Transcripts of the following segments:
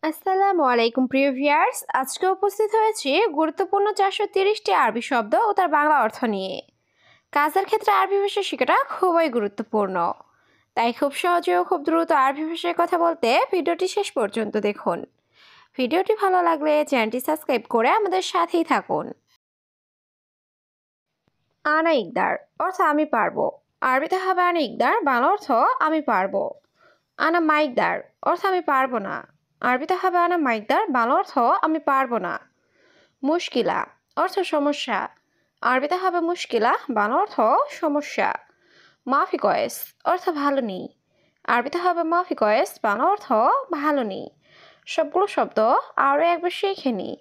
আসসালামু আলাইকুম প্রিয় ভিউয়ার্স, আজকে উপস্থিত হয়েছি গুরুত্বপূর্ণ 430টি আরবি শব্দ ও তার বাংলা অর্থ নিয়ে। কাজের ক্ষেত্রে আরবি ভাষা শেখাটা খুবই গুরুত্বপূর্ণ, তাই খুব সহজে ও খুব দ্রুত আরবি ভাষায় কথা বলতে ভিডিওটি শেষ পর্যন্ত দেখুন। ভিডিওটি ভালো লাগলে চ্যানেলটি সাবস্ক্রাইব করে আমাদের সাথেই থাকুন। আনা ইকদার অর্থ আমি পারবো। আরবিতে হবে আনা ইকদার, বাংলা অর্থ আমি পারবো। আনা মাইকদার অর্থ আমি পারবো না। আরবিতে হবে আনা মাইকদার, বাংলা অর্থ আমি পারবো না। মুশকিলা অর্থ সমস্যা। আরবিতে হবে মুশকিলা, বাংলা অর্থ সমস্যা। মাফি কয়েস অর্থ ভালো নেই। আরবিতে হবে মাফি কয়েস, বাংলা অর্থ ভালো নেই। সবগুলো শব্দ আরও একবার শিখে নিই।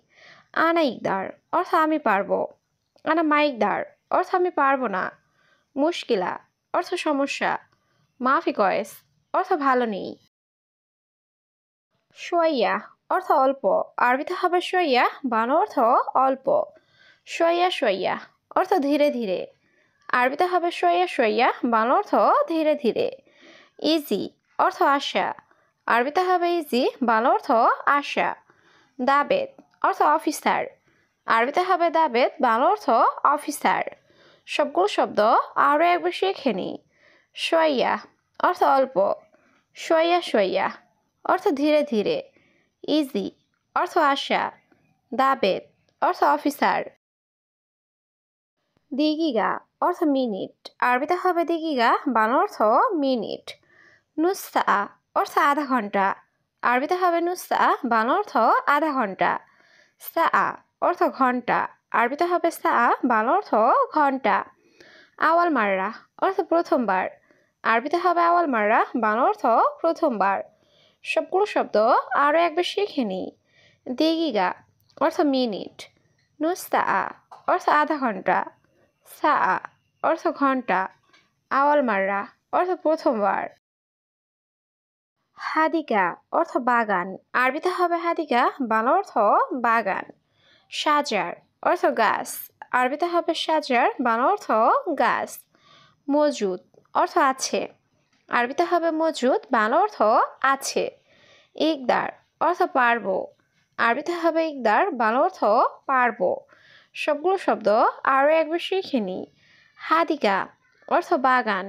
আনা ইকদার অর্থ আমি পারবো। আনা মাইকদার অর্থ আমি পারবো না। মুশকিলা অর্থ সমস্যা। মাফি কয়েস অর্থ ভালো নেই। শোয়াইয়া অর্থ অল্প। আরবিতে হবে শোয়াইয়া, বাংলা অর্থ অল্প। শোয়াইয়া শোয়াইয়া অর্থ ধীরে ধীরে। আরবিতে হবে শোয়াইয়া শোয়াইয়া, বাংলা অর্থ ধীরে ধীরে। ইজি অর্থ আশা। আরবিতে হবে ইজি, বাংলা অর্থ আশা। দাবেদ অর্থ অফিসার। আরবিতে হবে দাবেদ, বাংলা অর্থ অফিসার। সবগুলো শব্দ আরও একবার শিখে নিই। শোয়াইয়া অর্থ অল্প। শোয়াইয়া শোয়াইয়া অর্থ ধীরে ধীরে। ইজি অর্থ আশা। দাবেদ অর্থ অফিসার। দিগিগা অর্থ মিনিট। আরবিতে হবে দিগিগা, বাংলা অর্থ মিনিট। নুসা অর্থ আধা ঘন্টা। আরবিতে হবে নুসা, বাংলা অর্থ আধা ঘন্টা। সা অর্থ ঘন্টা। আরবিতে হবে সা, বাংলা অর্থ ঘন্টা। আওয়াল মাররা অর্থ প্রথমবার। আরবিতে হবে আওয়াল মাররা, বাংলা অর্থ প্রথমবার। সবগুলো শব্দ আরও একবার শিখে নিই। দিগিগা অর্থ মিনিট। নুসা অর্থ আধা ঘন্টা। সা অর্থ ঘন্টা। আওয়াল মাররা অর্থ প্রথমবার। হাদিকা অর্থ বাগান। আরবিতে হবে হাদিকা, বাংলা অর্থ বাগান। সাজার অর্থ গাছ। আরবিতে হবে সাজার, বাংলা অর্থ গাছ। মজুদ অর্থ আছে। আরবিতে হবে মজুদ, বাংলা অর্থ আছে। ইকদার অর্থ পারবো। আরবিতে হবে ইকদার, বাংলা অর্থ পারবো। সবগুলো শব্দ আরও একবার শিখে নিই। হাদিকা অর্থ বাগান।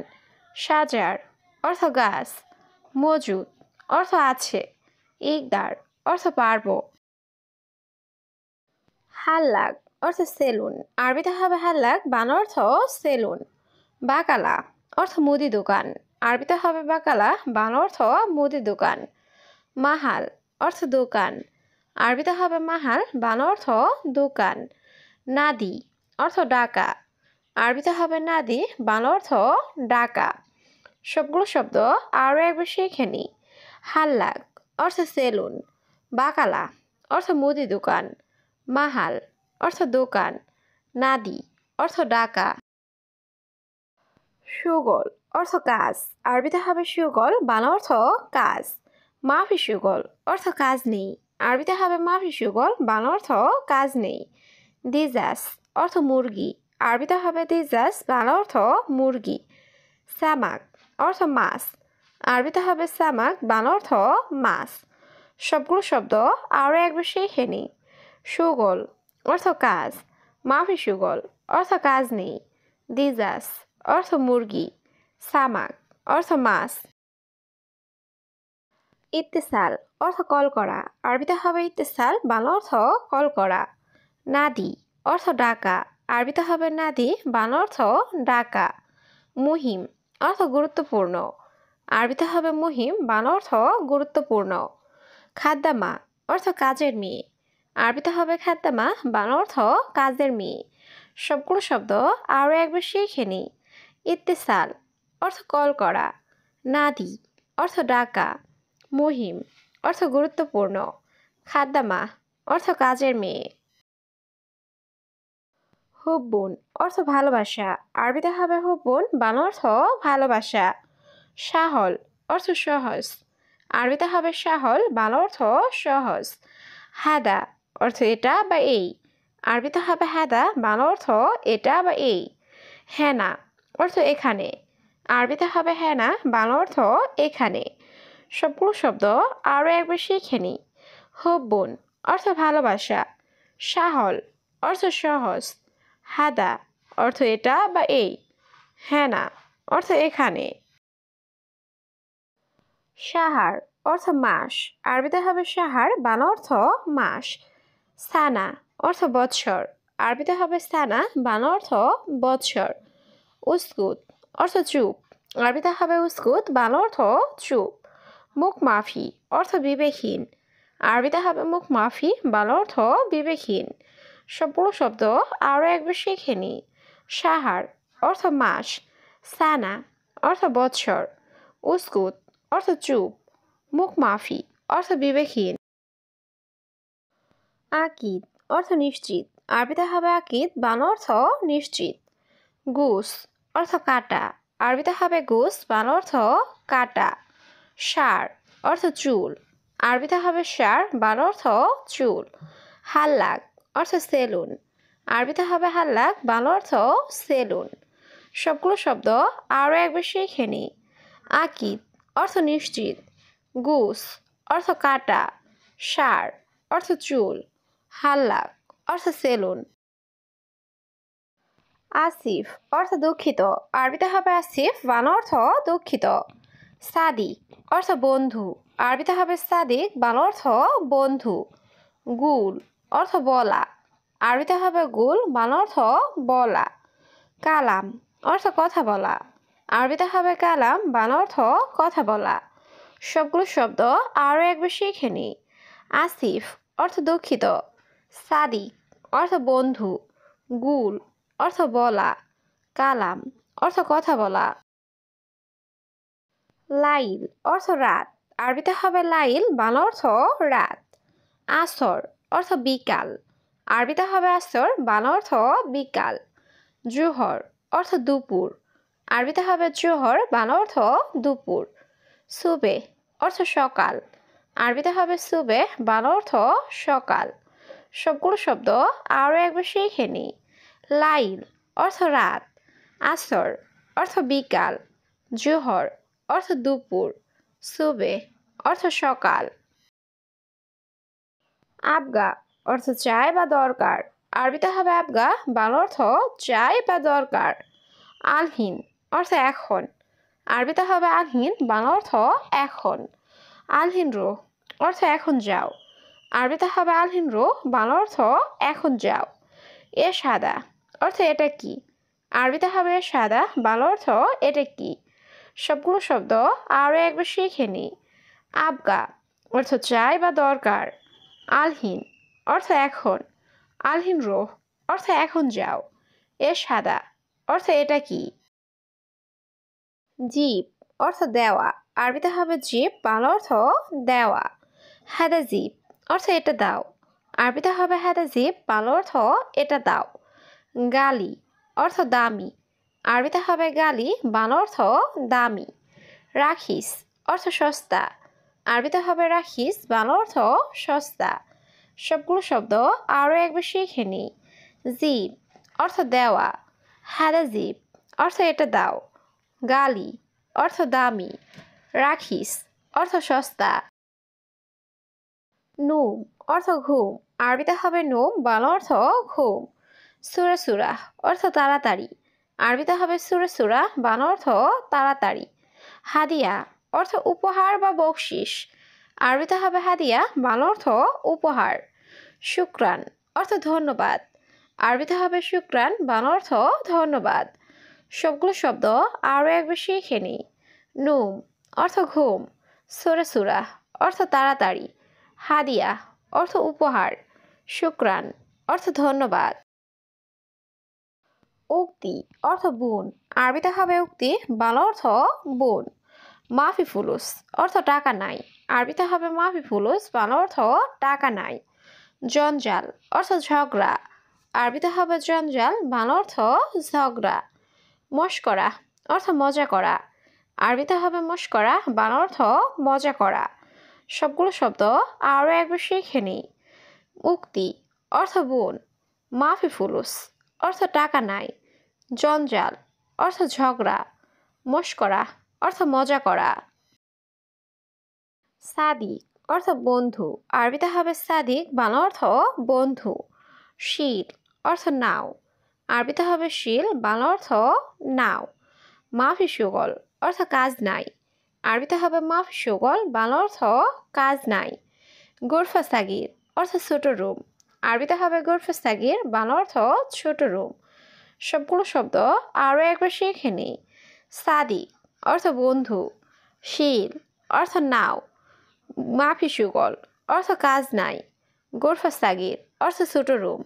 সাজার অর্থ গাছ। মজুদ অর্থ আছে। ইকদার অর্থ পারবো। হাল্লাক অর্থ সেলুন। আরবিতে হবে হাল্লাক, বাংলা অর্থ সেলুন। বাকালা অর্থ মুদি দোকান। আরবিতে হবে বাকালা, বাংলা অর্থ মুদি দোকান। মাহাল অর্থ দোকান। আরবিতে হবে মাহাল, বাংলা অর্থ দোকান। নাদি অর্থ ডাকা। আরবিতে হবে নাদি, বাংলা অর্থ ডাকা। সবগুলো শব্দ আরও একবার শিখে নিই। হাল্লাক অর্থ সেলুন। বাকালা অর্থ মুদি দোকান। মাহাল অর্থ দোকান। নাদি অর্থ ডাকা। সুগল অর্থ কাজ। আরবিতে হবে সুগল, বাংলা অর্থ কাজ। মাফি সুগল অর্থ কাজ নেই। আরবিতে হবে মাফি সুগল, বাংলা অর্থ কাজ নেই। দিজাস অর্থ মুরগি। আরবিতে হবে দিজাস, বাংলা অর্থ মুরগি। সামাক অর্থ মাছ। আরবিতে হবে সামাক, বাংলা অর্থ মাছ। সবগুলো শব্দ আরও একবার শিখে নিই। সুগল অর্থ কাজ। মাফি সুগল অর্থ কাজ নেই। দিজাস অর্থ মুরগি। সামাক অর্থ মাছ। ইত্তেসাল অর্থ কল করা। আরবিতে হবে ইত্তেসাল, বাংলা অর্থ কল করা। নাদি অর্থ ডাকা। আরবিতে হবে নাদি, বাংলা অর্থ ডাকা। মুহিম অর্থ গুরুত্বপূর্ণ। আরবিতে হবে মুহিম, বাংলা অর্থ গুরুত্বপূর্ণ। খাদ্দামা অর্থ কাজের মেয়ে। আরবিতে হবে খাদ্দামা, বাংলা অর্থ কাজের মেয়ে। সবগুলো শব্দ আরও একবার শিখে নিই। ইত্তেসাল অর্থ কল করা। নাদি অর্থ ডাকা। মুহিম অর্থ গুরুত্বপূর্ণ। খাদ্দামা অর্থ কাজের মেয়ে। হুব্বুন অর্থ ভালোবাসা। আরবিতে হবে হুব্বুন, বাংলা অর্থ ভালোবাসা। সাহল অর্থ সহজ। আরবিতে হবে সাহল, বাংলা অর্থ সহজ। হাদা অর্থ এটা বা এই। আরবিতে হবে হাদা, বাংলা অর্থ এটা বা এই। হেনা অর্থ এখানে। আরবিতে হবে হেনা, বাংলা অর্থ এখানে। সবগুলো শব্দ আরও একবার শিখে নিই। হুব্বুন অর্থ ভালোবাসা, সাহল অর্থ সহজ, হাদা অর্থ এটা বা এই, হেনা অর্থ এখানে। সাহার অর্থ মাস, আরবিতে হবে সাহার, বাংলা অর্থ মাস। সানা অর্থ বৎসর, আরবিতে হবে সানা, বাংলা অর্থ বৎসর। উস্কুত অর্থ চুপ, আরবিতে হবে উস্কুত, বাংলা অর্থ চুপ। মুখ মাফি অর্থ বিবেকহীন, আরবিতে হবে মুখ মাফি, বাংলা অর্থ বিবেকহীন। সবগুলো শব্দ আরও একবার শিখে নিই। সাহার অর্থ মাস, সানা অর্থ বৎসর, উস্কুত অর্থ চুপ, মুখ মাফি অর্থ বিবেকহীন। আকিদ অর্থ নিশ্চিত, আরবিতে হবে আকিদ, বাংলা অর্থ নিশ্চিত। গুস অর্থ কাটা, আরবিতে হবে গুস, বাংলা অর্থ কাটা। সার অর্থ চুল, আরবিতে হবে সার, বাংলা অর্থ চুল। হাল্লাক অর্থ সেলুন, আরবিতে হবে হাল্লাক, বাংলা অর্থ সেলুন। সবগুলো শব্দ আরও একবার শিখে নিই। আকিদ অর্থ নিশ্চিত, গুস অর্থ কাটা, সার অর্থ চুল, হাল্লাক অর্থ সেলুন। আসিফ অর্থ দুঃখিত, আরবিতে হবে আসিফ, বাংলা অর্থ দুঃখিত। সাদিক অর্থ বন্ধু, আরবিতে হবে সাদিক, বাংলা অর্থ বন্ধু। গুল অর্থ বলা, আরবিতে হবে গুল, বাংলা অর্থ বলা। কালাম অর্থ কথা বলা, আরবিতে হবে কালাম, বাংলা অর্থ কথা বলা। সবগুলো শব্দ আরও একবার শিখে নিই। আসিফ অর্থ দুঃখিত, সাদিক অর্থ বন্ধু, গুল অর্থ বলা, কালাম অর্থ কথা বলা। লাইল অর্থ রাত, আরবিতে হবে লাইল, বাংলা অর্থ রাত। আসর অর্থ বিকাল, আরবিতে হবে আসর, বাংলা অর্থ বিকাল। জোহর অর্থ দুপুর, আরবিতে হবে জোহর, বাংলা অর্থ দুপুর। সুবে অর্থ সকাল, আরবিতে হবে সুবে, বাংলা অর্থ সকাল। সবগুলো শব্দ আরও একবার শিখে নিই। লাইল অর্থ রাত, আসর অর্থ বিকাল, জোহর অর্থ দুপুর, সুবে অর্থ সকাল। আবগা অর্থ চাই বা দরকার, আরবিতে হবে আবগা, বাংলা অর্থ চাই বা দরকার। আলহিন অর্থ এখন, আরবিতে হবে আলহিন, বাংলা অর্থ এখন। আলহিন রো অর্থ এখন যাও, আরবিতে হবে আলহিন রো, বাংলা অর্থ এখন যাও। এ সাদা অর্থ এটা কি, আরবিতে হবে এ সাদা, বাংলা অর্থ এটা কি। সবগুলো শব্দ আরও একবার শিখে নিই। আবগা অর্থ চাই বা দরকার, আলহিন অর্থ এখন, আলহিন রো অর্থ এখন যাও, এ সাদা অর্থ এটা কি। জিপ অর্থ দেওয়া, আরবিতে হবে জিপ, বাংলা অর্থ দেওয়া। হাদা জিপ অর্থ এটা দাও, আরবিতে হবে হাদা জিপ, বাংলা অর্থ এটা দাও। গালি অর্থ দামি, আরবিতে হবে গালি, বাংলা অর্থ দামি। রাখিস অর্থ সস্তা, আরবিতে হবে রাখিস, বাংলা অর্থ সস্তা। সবগুলো শব্দ আরও একবার শিখে নিই। জিপ অর্থ দেওয়া, হাদা জিপ অর্থ এটা দাও, গালি অর্থ দামি, রাখিস অর্থ সস্তা। নুম অর্থ ঘুম, আরবিতে হবে নুম, বাংলা অর্থ ঘুম। সুরা সুরা অর্থ তাড়াতাড়ি, আরবিতে হবে সুরা সুরা, বাংলা অর্থ তাড়াতাড়ি। হাদিয়া অর্থ উপহার বা বকশিস, আরবিতে হবে হাদিয়া, বাংলা অর্থ উপহার। শুক্রান অর্থ ধন্যবাদ, আরবিতে হবে শুক্রান, বাংলা অর্থ ধন্যবাদ। সবগুলো শব্দ আরও একবার শিখে নিই। নুম অর্থ ঘুম, সুরা সুরা অর্থ তাড়াতাড়ি, হাদিয়া অর্থ উপহার, শুক্রান অর্থ ধন্যবাদ। উক্তি অর্থ বুন, আরবিতে হবে উক্তি, বাংলা অর্থ বুন। মাফি ফুলুস অর্থ টাকা নাই, আরবিতে হবে মাফি ফুলুস, বাংলা অর্থ টাকা নাই। জঞ্জাল অর্থ ঝগড়া, আরবিতে হবে জঞ্জাল, বাংলা অর্থ ঝগড়া। মশকরা অর্থ মজা করা, আরবিতে হবে মশকরা, বাংলা অর্থ মজা করা। সবগুলো শব্দ আরও একবার শিখে নিই। উক্তি অর্থ বুন, মাফি ফুলুস অর্থ টাকা নাই, জঞ্জাল অর্থ ঝগড়া, মশকরা অর্থ মজা করা। সাদিক অর্থ বন্ধু, আরবিতে হবে সাদিক, বাংলা অর্থ বন্ধু। শিল অর্থ নাও, আরবিতে হবে শিল, বাংলা অর্থ নাও। মাফি সুগল অর্থ কাজ নাই, আরবিতে হবে মাফি সুগল, বাংলা অর্থ কাজ নাই। গোরফা সাগির অর্থ ছোট রুম, আরবিতে হবে গোরফা সাগির, বাংলা অর্থ ছোট রুম। সবগুলো শব্দ আরও একবার শিখে নিই। সাদিক অর্থ বন্ধু, শিল অর্থ নাও, মাফি সুগল অর্থ কাজ নাই, গোরফা সাগির অর্থ ছোট রুম।